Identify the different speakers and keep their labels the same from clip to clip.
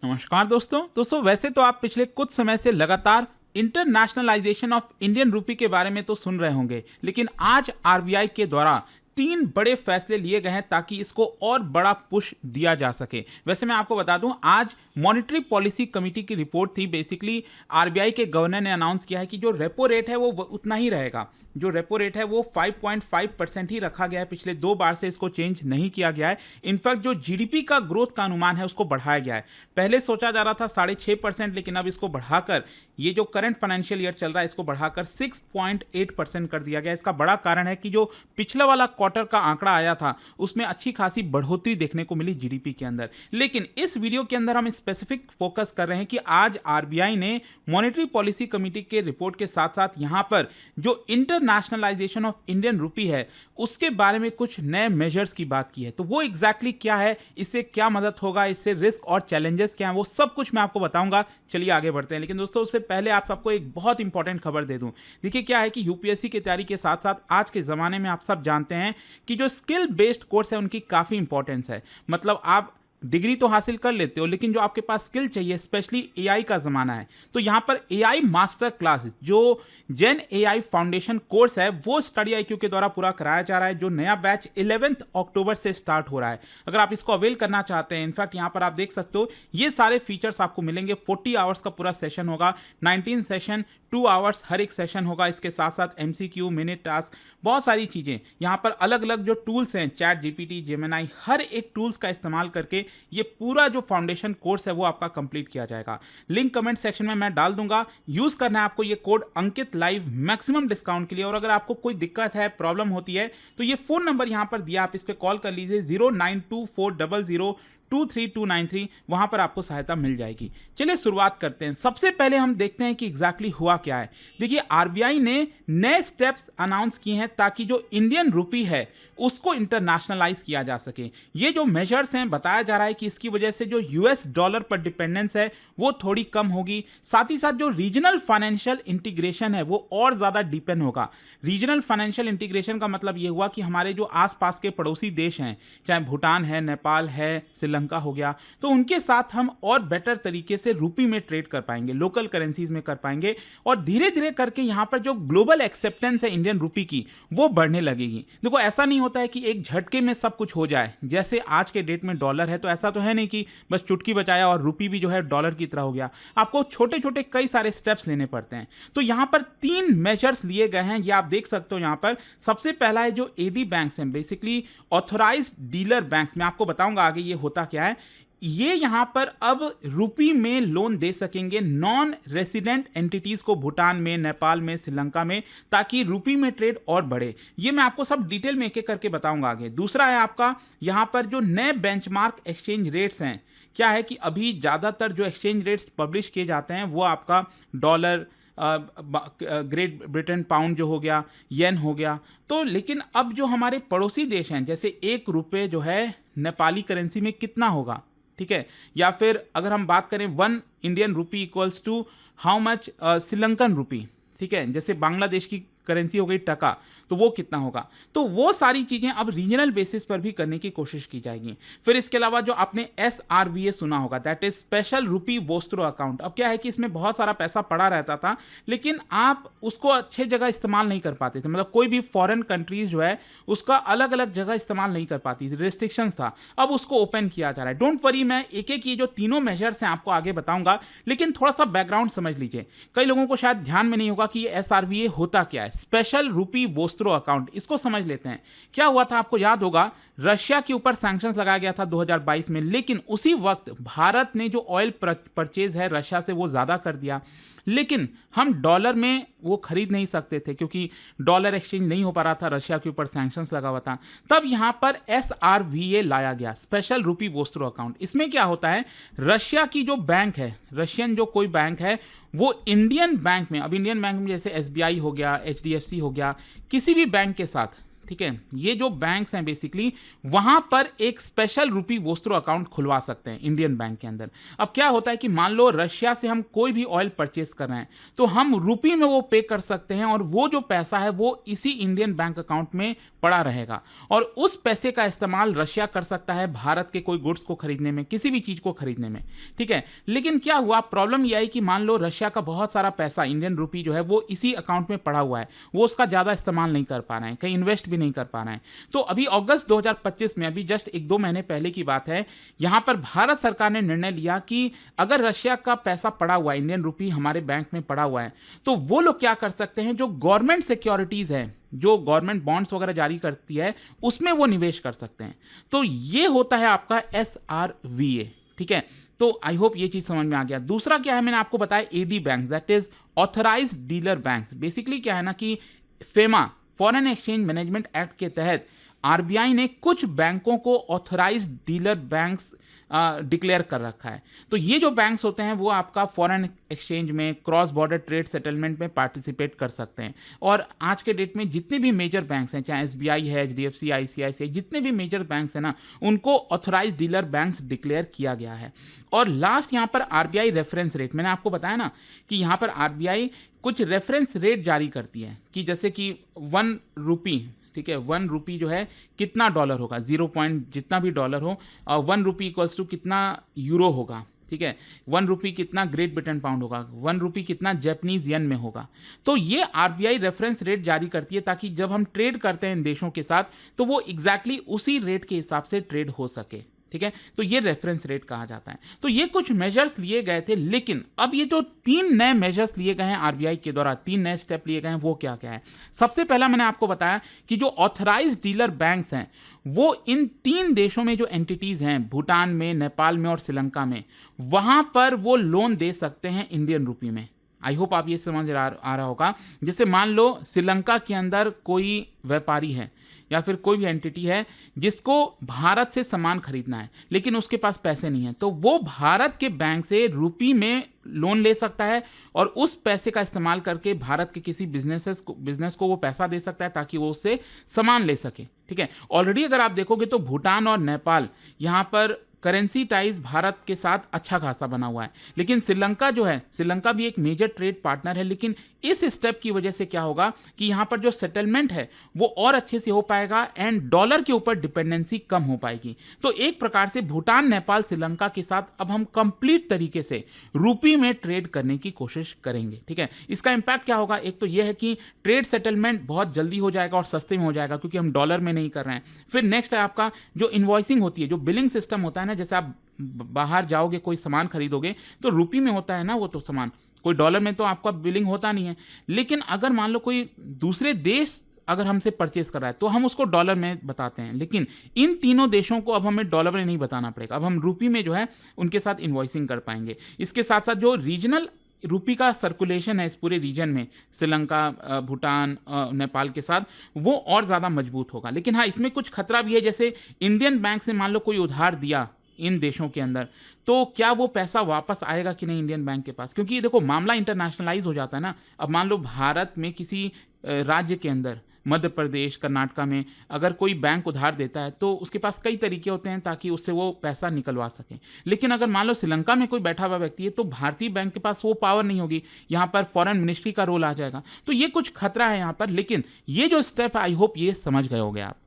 Speaker 1: नमस्कार दोस्तों वैसे तो आप पिछले कुछ समय से लगातार इंटरनेशनलाइजेशन ऑफ इंडियन रूपी के बारे में तो सुन रहे होंगे, लेकिन आज आरबीआई के द्वारा 3 बड़े फैसले लिए गए हैं ताकि इसको और बड़ा पुश दिया जा सके। वैसे मैं आपको बता दूं, आज मॉनेटरी पॉलिसी कमेटी की रिपोर्ट थी। बेसिकली आरबीआई के गवर्नर ने अनाउंस किया है कि जो रेपो रेट है वो उतना ही रहेगा। जो रेपो रेट है वो 5.5% ही रखा गया है। पिछले 2 बार से इसको चेंज नहीं किया गया है। इनफैक्ट जो जीडीपी का ग्रोथ का अनुमान है उसको बढ़ाया गया है। पहले सोचा जा रहा था 6.5%, लेकिन अब इसको बढ़ाकर, ये जो करंट फाइनेंशियल ईयर चल रहा है, इसको बढ़ाकर 6.8% कर दिया गया। इसका बड़ा कारण है कि जो पिछला वाला क्वार्टर का आंकड़ा आया था उसमें अच्छी खासी बढ़ोतरी देखने को मिली जीडीपी के अंदर। लेकिन इस वीडियो के अंदर हम स्पेसिफिक फोकस कर रहे हैं कि आज आरबीआई ने मॉनेटरी पॉलिसी कमेटी के रिपोर्ट के साथ साथ यहां पर जो इंटरनेशनलाइजेशन ऑफ इंडियन रूपी है उसके बारे में कुछ नए मेजर्स की बात की है। तो वो एग्जैक्टली क्या है, इससे क्या मदद होगा, इससे रिस्क और चैलेंजेस क्या हैं, वो सब कुछ मैं आपको बताऊंगा। चलिए आगे बढ़ते हैं। लेकिन दोस्तों उससे पहले आप सबको एक बहुत इंपॉर्टेंट खबर दे दूं। देखिए क्या है कि यूपीएससी की तैयारी के साथ साथ आज के ज़माने में आप सब जानते हैं कि जो स्किल बेस्ड कोर्स है उनकी काफ़ी इंपॉर्टेंस है। मतलब आप डिग्री तो हासिल कर लेते हो, लेकिन जो आपके पास स्किल चाहिए, स्पेशली एआई का ज़माना है, तो यहाँ पर एआई मास्टर क्लास जो जेन एआई फाउंडेशन कोर्स है वो स्टडी आईक्यू के द्वारा पूरा कराया जा रहा है। जो नया बैच 11 अक्टूबर से स्टार्ट हो रहा है। अगर आप इसको अवेल करना चाहते हैं, इनफैक्ट यहाँ पर आप देख सकते हो ये सारे फीचर्स आपको मिलेंगे। 40 आवर्स का पूरा सेशन होगा, 19 सेशन, 2 आवर्स हर एक सेशन होगा। इसके साथ साथ एमसीक्यू, मिनट टास्क, बहुत सारी चीज़ें। यहाँ पर अलग अलग जो टूल्स हैं, चैट जीपीटी, जेमिनाई, हर एक टूल्स का इस्तेमाल करके ये पूरा जो फाउंडेशन कोर्स है वो आपका कंप्लीट किया जाएगा। लिंक कमेंट सेक्शन में मैं डाल दूंगा। यूज़ करना है आपको ये code Ankit live maximum discount के लिए। और अगर आपको कोई दिक्कत है, प्रॉब्लम होती है, तो ये फ़ोन नंबर यहाँ पर दिया, आप इस पर कॉल कर लीजिए 092400233293। वहां पर आपको सहायता मिल जाएगी। चलिए शुरुआत करते हैं। सबसे पहले हम देखते हैं कि एग्जैक्टली हुआ क्या है। देखिए आरबीआई ने नए स्टेप्स अनाउंस किए हैं ताकि जो इंडियन रूपी है उसको इंटरनेशनलाइज किया जा सके। ये जो मेजर्स हैं, बताया जा रहा है कि इसकी वजह से जो यूएस डॉलर पर डिपेंडेंस है वो थोड़ी कम होगी। साथ ही साथ जो रीजनल फाइनेंशियल इंटीग्रेशन है वो और ज़्यादा डीपन होगा। रीजनल फाइनेंशियल इंटीग्रेशन का मतलब ये हुआ कि हमारे जो आसपास के पड़ोसी देश हैं, चाहे भूटान है, नेपाल है, श्रीलंका हो गया, तो उनके साथ हम और बेटर तरीके से रूपी में ट्रेड कर पाएंगे, लोकल करेंसीज में कर पाएंगे। और धीरे धीरे करके यहाँ पर जो ग्लोबल एक्सेप्टेंस है इंडियन रूपी की वो बढ़ने लगेगी। देखो ऐसा नहीं होता है कि एक झटके में सब कुछ हो जाए। जैसे आज के डेट में डॉलर है तो ऐसा तो है नहीं कि बस चुटकी बजाया और रूपी भी जो है डॉलर की तरह हो गया। आपको छोटे छोटे कई सारे स्टेप्स लेने पड़ते हैं। तो यहाँ पर 3 मेजर्स लिए गए हैं, ये आप देख सकते हो। यहाँ पर सबसे पहला है जो एडी बैंक्स हैं, बेसिकली ऑथोराइज्ड डीलर बैंक्स। मैं आपको बताऊंगा आगे ये होता क्या है। ये यहां पर अब रूपी में लोन दे सकेंगे नॉन रेसिडेंट एंटिटीज को, भूटान में, नेपाल में, श्रीलंका में, ताकि रूपी में ट्रेड और बढ़े। ये मैं आपको सब डिटेल में एक एक करके बताऊंगा आगे। दूसरा है आपका यहां पर जो नए बेंचमार्क एक्सचेंज रेट्स हैं। क्या है कि अभी ज़्यादातर जो एक्सचेंज रेट्स पब्लिश किए जाते हैं वो आपका डॉलर, ग्रेट ब्रिटेन पाउंड जो हो गया, येन हो गया। तो लेकिन अब जो हमारे पड़ोसी देश हैं, जैसे 1 रुपये जो है नेपाली करेंसी में कितना होगा, ठीक है, या फिर अगर हम बात करें 1 Indian rupee equals to how much Sri Lankan rupee, ठीक है, जैसे बांग्लादेश की करेंसी हो गई टका, तो वो कितना होगा। तो वो सारी चीज़ें अब रीजनल बेसिस पर भी करने की कोशिश की जाएगी। फिर इसके अलावा जो आपने SRVA सुना होगा, दैट इज स्पेशल रूपी वोस्त्रो अकाउंट। अब क्या है कि इसमें बहुत सारा पैसा पड़ा रहता था, लेकिन आप उसको अच्छे जगह इस्तेमाल नहीं कर पाते थे। मतलब कोई भी फॉरेन कंट्रीज जो है उसका अलग अलग जगह इस्तेमाल नहीं कर पाती थी, रिस्ट्रिक्शंस था। अब उसको ओपन किया जा रहा है। डोंट वरी, मैं एक एक ये जो तीनों मेजर्स हैं आपको आगे बताऊंगा, लेकिन थोड़ा सा बैकग्राउंड समझ लीजिए। कई लोगों को शायद ध्यान में नहीं होगा कि ये SRVA होता क्या है। स्पेशल रूपी वोस्त्रो अकाउंट, इसको समझ लेते हैं। क्या हुआ था, आपको याद होगा, रशिया के ऊपर सैंक्शंस लगाया गया था 2022 में, लेकिन उसी वक्त भारत ने जो ऑयल परचेज है रशिया से वो ज़्यादा कर दिया। लेकिन हम डॉलर में वो खरीद नहीं सकते थे क्योंकि डॉलर एक्सचेंज नहीं हो पा रहा था, रशिया के ऊपर सैंक्शंस लगा हुआ था। तब यहाँ पर SRVA लाया गया, स्पेशल रूपी वोस्त्रो अकाउंट। इसमें क्या होता है, रशिया की जो बैंक है, रशियन जो कोई बैंक है, वो इंडियन बैंक में, अब इंडियन बैंक में जैसे SBI हो गया, HDFC हो गया, किसी भी बैंक के साथ, ठीक है, ये जो बैंक्स हैं बेसिकली वहां पर एक स्पेशल रुपी वोस्त्रो अकाउंट खुलवा सकते हैं इंडियन बैंक के अंदर। अब क्या होता है कि मान लो रशिया से हम कोई भी ऑयल परचेस कर रहे हैं तो हम रुपी में वो पे कर सकते हैं और वो जो पैसा है वो इसी इंडियन बैंक अकाउंट में पड़ा रहेगा और उस पैसे का इस्तेमाल रशिया कर सकता है भारत के कोई गुड्स को खरीदने में, किसी भी चीज को खरीदने में, ठीक है। लेकिन क्या हुआ, प्रॉब्लम यह आई कि मान लो रशिया का बहुत सारा पैसा इंडियन रुपी जो है वो इसी अकाउंट में पड़ा हुआ है, वो उसका ज्यादा इस्तेमाल नहीं कर पा रहे हैं, कहीं इन्वेस्ट भी नहीं कर पा रहे हैं। तो अभी अगस्त 2025 में, अभी जस्ट 1-2 महीने पहले की बात है, यहां पर भारत सरकार ने निर्णय लिया कि अगर रशिया का पैसा पड़ा हुआ है, इंडियन रुपी हमारे बैंक में पड़ा हुआ है, तो वो लोग क्या कर सकते हैं, जो गवर्नमेंट सिक्योरिटीज है, जो गवर्नमेंट बॉन्ड्स वगैरह जारी करती है, उसमें वो निवेश कर सकते हैं। तो ये होता है आपका SRVA, ठीक है। तो आई होप ये चीज समझ में आ गया। दूसरा क्या है, मैंने आपको बताया AD bank, that is authorised dealer banks. Basically क्या है ना कि FEMA, foreign exchange management act के तहत RBI ने कुछ बैंकों को ऑथराइज्ड डीलर बैंक्स डिक्लेयर कर रखा है। तो ये जो बैंक्स होते हैं वो आपका फॉरेन एक्सचेंज में, क्रॉस बॉर्डर ट्रेड सेटलमेंट में पार्टिसिपेट कर सकते हैं। और आज के डेट में जितने भी मेजर बैंक्स हैं, चाहे SBI है, HDFC, ICICI, जितने भी मेजर बैंक्स हैं ना, उनको ऑथराइज्ड डीलर बैंक्स डिक्लेयर किया गया है। और लास्ट यहाँ पर RBI रेफरेंस रेट, मैंने आपको बताया ना कि यहाँ पर RBI कुछ रेफरेंस रेट जारी करती है कि जैसे कि 1 रुपी, ठीक है, 1 रुपी जो है कितना डॉलर होगा, 0 पॉइंट जितना भी डॉलर हो, और 1 रुपी इक्वल्स टू कितना यूरो होगा, ठीक है, 1 रुपी कितना ग्रेट ब्रिटेन पाउंड होगा, 1 रुपी कितना जापानीज येन में होगा। तो ये RBI रेफरेंस रेट जारी करती है ताकि जब हम ट्रेड करते हैं इन देशों के साथ तो वो एग्जैक्टली उसी रेट के हिसाब से ट्रेड हो सके, ठीक है। तो ये रेफरेंस रेट कहा जाता है। तो ये कुछ मेजर्स लिए गए थे, लेकिन अब ये जो 3 नए मेजर्स लिए गए हैं RBI के द्वारा, 3 नए स्टेप लिए गए हैं, वो क्या क्या है। सबसे पहला मैंने आपको बताया कि जो ऑथराइज्ड डीलर बैंक्स हैं वो इन 3 देशों में जो एंटिटीज हैं, भूटान में, नेपाल में और श्रीलंका में, वहां पर वो लोन दे सकते हैं इंडियन रुपी में। आई होप आप ये समझ आ रहा होगा। जैसे मान लो श्रीलंका के अंदर कोई व्यापारी है या फिर कोई भी एंटिटी है जिसको भारत से सामान खरीदना है लेकिन उसके पास पैसे नहीं है, तो वो भारत के बैंक से रुपी में लोन ले सकता है और उस पैसे का इस्तेमाल करके भारत के किसी बिजनेस को वो पैसा दे सकता है ताकि वो उससे सामान ले सके, ठीक है। ऑलरेडी अगर आप देखोगे तो भूटान और नेपाल यहाँ पर करेंसी टाइज भारत के साथ अच्छा खासा बना हुआ है, लेकिन श्रीलंका जो है, श्रीलंका भी एक मेजर ट्रेड पार्टनर है, लेकिन इस स्टेप की वजह से क्या होगा कि यहाँ पर जो सेटलमेंट है वो और अच्छे से हो पाएगा एंड डॉलर के ऊपर डिपेंडेंसी कम हो पाएगी। तो एक प्रकार से भूटान, नेपाल, श्रीलंका के साथ अब हम कंप्लीट तरीके से रुपी में ट्रेड करने की कोशिश करेंगे, ठीक है। इसका इंपैक्ट क्या होगा, एक तो यह है कि ट्रेड सेटलमेंट बहुत जल्दी हो जाएगा और सस्ते में हो जाएगा क्योंकि हम डॉलर में नहीं कर रहे हैं। फिर नेक्स्ट है आपका जो इन्वॉइसिंग होती है, जो बिलिंग सिस्टम होता है ना, जैसे आप बाहर जाओगे कोई सामान खरीदोगे तो रुपी में होता है ना वो तो सामान, कोई डॉलर में तो आपका बिलिंग होता नहीं है। लेकिन अगर मान लो कोई दूसरे देश अगर हमसे परचेस कर रहा है तो हम उसको डॉलर में बताते हैं, लेकिन इन तीनों देशों को अब हमें डॉलर में नहीं बताना पड़ेगा, अब हम रुपी में जो है उनके साथ इन्वॉइसिंग कर पाएंगे। इसके साथ साथ जो रीजनल रुपी का सर्कुलेशन है इस पूरे रीजन में, श्रीलंका, भूटान, नेपाल के साथ, वो और ज़्यादा मजबूत होगा। लेकिन हाँ, इसमें कुछ खतरा भी है, जैसे इंडियन बैंक से मान लो कोई उधार दिया इन देशों के अंदर, तो क्या वो पैसा वापस आएगा कि नहीं इंडियन बैंक के पास, क्योंकि देखो मामला इंटरनेशनलाइज हो जाता है ना। अब मान लो भारत में किसी राज्य के अंदर, मध्य प्रदेश, कर्नाटका में अगर कोई बैंक उधार देता है तो उसके पास कई तरीके होते हैं ताकि उससे वो पैसा निकलवा सके। लेकिन अगर मान लो श्रीलंका में कोई बैठा हुआ व्यक्ति है तो भारतीय बैंक के पास वो पावर नहीं होगी, यहाँ पर फॉरेन मिनिस्ट्री का रोल आ जाएगा। तो ये कुछ खतरा है यहाँ पर, लेकिन ये जो स्टेप, आई होप ये समझ गए होगे आप।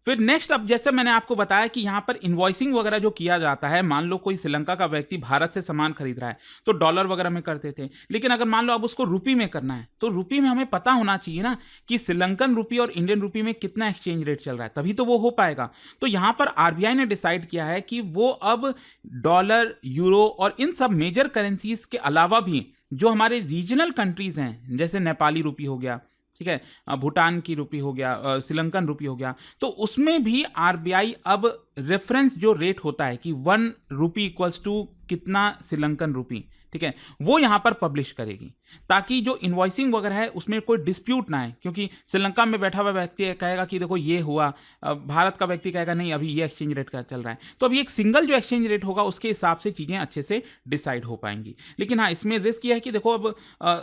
Speaker 1: फिर नेक्स्ट, अब जैसे मैंने आपको बताया कि यहाँ पर इन्वॉइसिंग वगैरह जो किया जाता है, मान लो कोई श्रीलंका का व्यक्ति भारत से सामान खरीद रहा है तो डॉलर वगैरह में करते थे, लेकिन अगर मान लो अब उसको रुपी में करना है तो रुपी में हमें पता होना चाहिए ना कि श्रीलंकन रुपी और इंडियन रुपी में कितना एक्सचेंज रेट चल रहा है, तभी तो वो हो पाएगा। तो यहाँ पर RBI ने डिसाइड किया है कि वो अब डॉलर, यूरो और इन सब मेजर करेंसीज के अलावा भी जो हमारे रीजनल कंट्रीज हैं, जैसे नेपाली रुपी हो गया, ठीक है, भूटान की रुपी हो गया, श्रीलंकन रुपी हो गया, तो उसमें भी RBI अब रेफरेंस जो रेट होता है कि 1 रुपी इक्वल्स टू कितना श्रीलंकन रुपी, ठीक है, वो यहाँ पर पब्लिश करेगी ताकि जो इन्वॉइसिंग वगैरह है उसमें कोई डिस्प्यूट ना है, क्योंकि श्रीलंका में बैठा हुआ व्यक्ति कहेगा कि देखो ये हुआ, भारत का व्यक्ति कहेगा नहीं अभी ये एक्सचेंज रेट का चल रहा है। तो अभी एक सिंगल जो एक्सचेंज रेट होगा उसके हिसाब से चीज़ें अच्छे से डिसाइड हो पाएंगी। लेकिन हाँ, इसमें रिस्क ये है कि देखो अब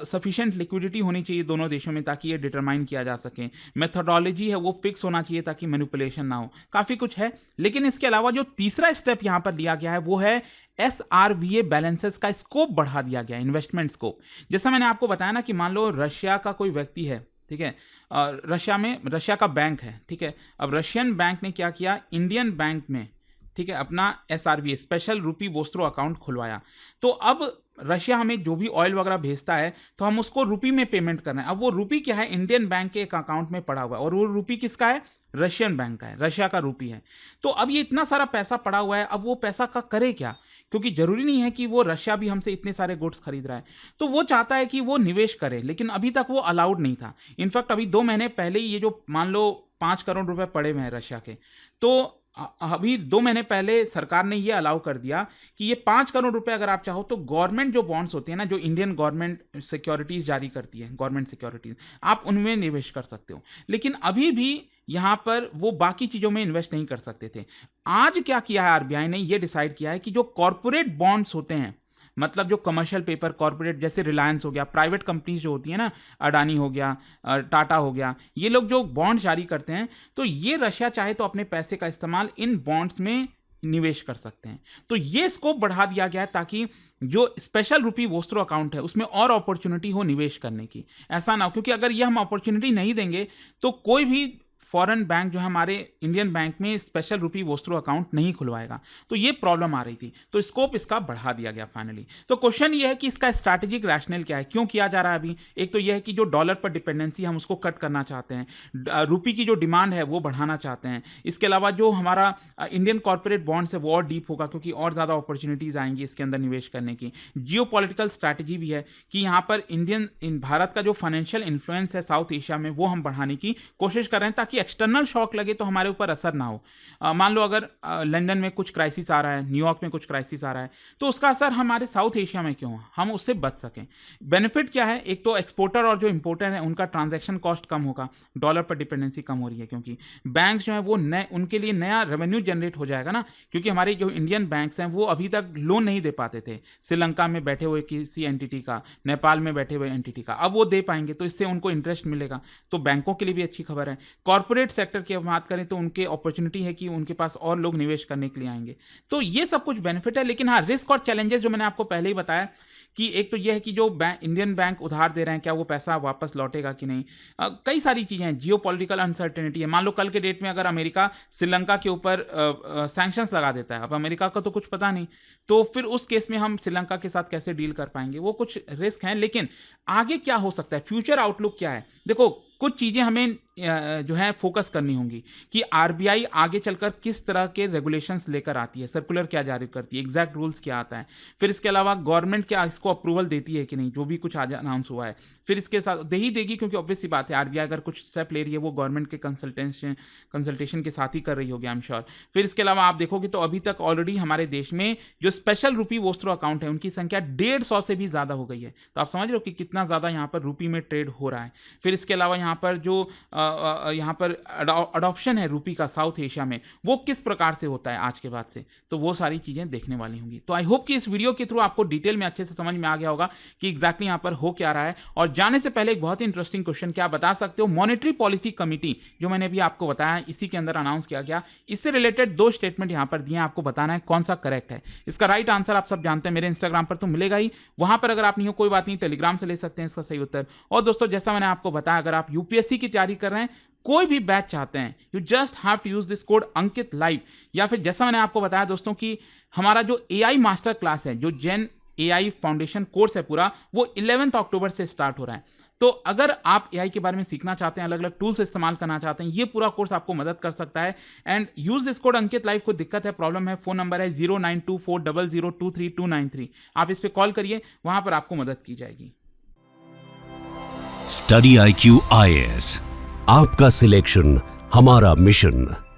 Speaker 1: सफिशिएंट लिक्विडिटी होनी चाहिए दोनों देशों में ताकि ये डिटरमाइन किया जा सके, मेथोडोलॉजी है वो फिक्स होना चाहिए ताकि मैनिपुलेशन ना हो, काफ़ी कुछ है। लेकिन इसके अलावा जो तीसरा स्टेप यहाँ पर लिया गया है वो है SRVA बैलेंसेस का स्कोप बढ़ा दिया गया, इन्वेस्टमेंट स्कोप। जैसा मैंने आपको बताया ना कि मान लो रशिया का कोई व्यक्ति है, ठीक है, रशिया का बैंक है, ठीक है, अब रशियन बैंक ने क्या किया, इंडियन बैंक में, ठीक है, अपना SRVA स्पेशल रूपी वोस्त्रो अकाउंट खुलवाया। तो अब रशिया हमें जो भी ऑयल वगैरह भेजता है तो हम उसको रुपी में पेमेंट कर रहे हैं। अब वो रुपी क्या है, इंडियन बैंक के एक अकाउंट में पड़ा हुआ है, और वो रुपी किसका है, रशियन बैंक का है, रशिया का रुपी है। तो अब ये इतना सारा पैसा पड़ा हुआ है, अब वो पैसा का करे क्या, क्योंकि जरूरी नहीं है कि वो रशिया भी हमसे इतने सारे गुड्स खरीद रहा है। तो वो चाहता है कि वो निवेश करे, लेकिन अभी तक वो अलाउड नहीं था। इनफैक्ट अभी 2 महीने पहले ही ये जो मान लो 5 करोड़ रुपए पड़े हुए हैं रशिया के, तो अभी 2 महीने पहले सरकार ने ये अलाउ कर दिया कि ये 5 करोड़ रुपए अगर आप चाहो तो गवर्नमेंट जो बॉन्ड्स होती है ना, जो इंडियन गवर्नमेंट सिक्योरिटीज जारी करती है, गवर्नमेंट सिक्योरिटीज, आप उनमें निवेश कर सकते हो। लेकिन अभी भी यहां पर वो बाकी चीजों में इन्वेस्ट नहीं कर सकते थे। आज क्या किया है आरबीआई ने, ये डिसाइड किया है कि जो कॉर्पोरेट बॉन्ड्स होते हैं, मतलब जो कमर्शियल पेपर कॉर्पोरेट, जैसे रिलायंस हो गया, प्राइवेट कंपनीज जो होती है ना, अडानी हो गया, टाटा हो गया, ये लोग जो बॉन्ड जारी करते हैं, तो ये रशिया चाहे तो अपने पैसे का इस्तेमाल इन बॉन्ड्स में निवेश कर सकते हैं। तो ये स्कोप बढ़ा दिया गया है ताकि जो स्पेशल रूपी वोस्त्रो अकाउंट है उसमें और अपॉर्चुनिटी हो निवेश करने की, ऐसा ना हो, क्योंकि अगर ये हम अपॉर्चुनिटी नहीं देंगे तो कोई भी फॉरेन बैंक जो है हमारे इंडियन बैंक में स्पेशल रूपी वोस्त्रो अकाउंट नहीं खुलवाएगा। तो ये प्रॉब्लम आ रही थी, तो स्कोप इसका बढ़ा दिया गया फाइनली। तो क्वेश्चन ये है कि इसका स्ट्रैटेजिक रैशनल क्या है, क्यों किया जा रहा है अभी। एक तो ये है कि जो डॉलर पर डिपेंडेंसी हम उसको कट करना चाहते हैं, रुपी की जो डिमांड है वो बढ़ाना चाहते हैं। इसके अलावा जो हमारा इंडियन कॉर्पोरेट बॉन्ड्स है वो और डीप होगा, क्योंकि और ज़्यादा अपॉर्चुनिटीज़ आएंगी इसके अंदर निवेश करने की। जियोपॉलिटिकल स्ट्रैटेजी भी है कि यहाँ पर भारत का जो फाइनेंशियल इन्फ्लुएंस है साउथ एशिया में वो हम बढ़ाने की कोशिश कर रहे हैं ताकि एक्सटर्नल शॉक लगे तो हमारे ऊपर असर ना हो। मान लो अगर लंदन में कुछ क्राइसिस आ रहा है, न्यूयॉर्क में कुछ क्राइसिस आ रहा है, तो उसका असर हमारे साउथ एशिया में क्यों, हम उससे बच सकें। बेनिफिट क्या है, एक तो एक्सपोर्टर और जो इंपोर्टर है उनका ट्रांजैक्शन कॉस्ट कम होगा, डॉलर पर डिपेंडेंसी कम हो रही है, क्योंकि बैंक जो है वो उनके लिए नया रेवेन्यू जनरेट हो जाएगा ना, क्योंकि हमारे जो इंडियन बैंक्स हैं वो अभी तक लोन नहीं दे पाते थे श्रीलंका में बैठे हुए किसी एंटिटी का, नेपाल में बैठे हुए एंटिटी का, अब वो दे पाएंगे, तो इससे उनको इंटरेस्ट मिलेगा, तो बैंकों के लिए भी अच्छी खबर है। कॉर्पोरेट सेक्टर की बात करें तो उनके अपॉर्चुनिटी है कि उनके पास और लोग निवेश करने के लिए आएंगे, तो ये सब कुछ बेनिफिट है। लेकिन हाँ, रिस्क और चैलेंजेस जो मैंने आपको पहले ही बताया कि एक तो यह है कि जो इंडियन बैंक उधार दे रहे हैं क्या वो पैसा वापस लौटेगा कि नहीं, कई सारी चीज़ें हैं, जियोपॉलिटिकल अनसर्टेनिटी है। मान लो कल के डेट में अगर अमेरिका श्रीलंका के ऊपर सैंक्शंस लगा देता है, अब अमेरिका का तो कुछ पता नहीं, तो फिर उस केस में हम श्रीलंका के साथ कैसे डील कर पाएंगे, वो कुछ रिस्क हैं। लेकिन आगे क्या हो सकता है, फ्यूचर आउटलुक क्या है, देखो कुछ चीज़ें हमें जो है फोकस करनी होंगी कि आरबीआई आगे चलकर किस तरह के रेगुलेशंस लेकर आती है, सर्कुलर क्या जारी करती है, एग्जैक्ट रूल्स क्या आता है, फिर इसके अलावा गवर्नमेंट क्या इसको अप्रूवल देती है कि नहीं, जो भी कुछ आज अनाउंस हुआ है, फिर इसके साथ दे ही देगी, क्योंकि ऑब्वियस सी बात है आरबीआई अगर कुछ स्टेप ले रही है वो गवर्नमेंट के कंसल्टेशन के साथ ही कर रही होगी, आई एम श्योर। फिर इसके अलावा आप देखोगे तो अभी तक ऑलरेडी हमारे देश में जो स्पेशल रूपी वोस्त्रो अकाउंट है उनकी संख्या 150 से भी ज़्यादा हो गई है, तो आप समझ रहे हो कि कितना ज़्यादा यहाँ पर रूपी में ट्रेड हो रहा है। फिर इसके अलावा यहाँ पर जो यहाँ पर अडॉप्शन है रूपी का साउथ एशिया में वो किस प्रकार से होता है आज के बाद से, तो वो सारी चीज़ें देखने वाली होंगी। तो आई होप कि इस वीडियो के थ्रू आपको डिटेल में अच्छे से समझ में आ गया होगा कि एग्जैक्टली यहाँ पर हो क्या रहा है। और जाने से पहले एक बहुत ही इंटरेस्टिंग क्वेश्चन, क्या आप बता सकते हो मॉनेटरी पॉलिसी कमेटी जो मैंने अभी आपको बताया इसी के अंदर अनाउंस किया गया, इससे रिलेटेड 2 स्टेटमेंट यहाँ पर दिए हैं, आपको बताना है कौन सा करेक्ट है। इसका राइट आंसर आप सब जानते हैं, मेरे इंस्टाग्राम पर तो मिलेगा ही, वहां पर अगर आप नहीं हो कोई बात नहीं, टेलीग्राम से ले सकते हैं इसका सही उत्तर। और दोस्तों जैसा मैंने आपको बताया, अगर आप यूपीएससी की तैयारी कर रहे हैं, कोई भी बैच चाहते हैं, you just have to use this code Ankit live, या फिर जैसा मैंने आपको बताया दोस्तों कि हमारा जो एआई मास्टर क्लास है, जो जेन एआई फाउंडेशन कोर्स है पूरा, वो 11 अक्टूबर से स्टार्ट हो रहा है। तो अगर आप एआई के बारे में सीखना चाहते हैं, अलग अलग टूल्स इस्तेमाल करना चाहते हैं, ये पूरा कोर्स आपको मदद कर सकता है। And use this code Ankit live. कोई दिक्कत है, प्रॉब्लम है, फोन नंबर है 092400233293, आप इस पर कॉल करिए, वहां पर आपको मदद की जाएगी।
Speaker 2: स्टडी IQ IAS, आपका सिलेक्शन हमारा मिशन।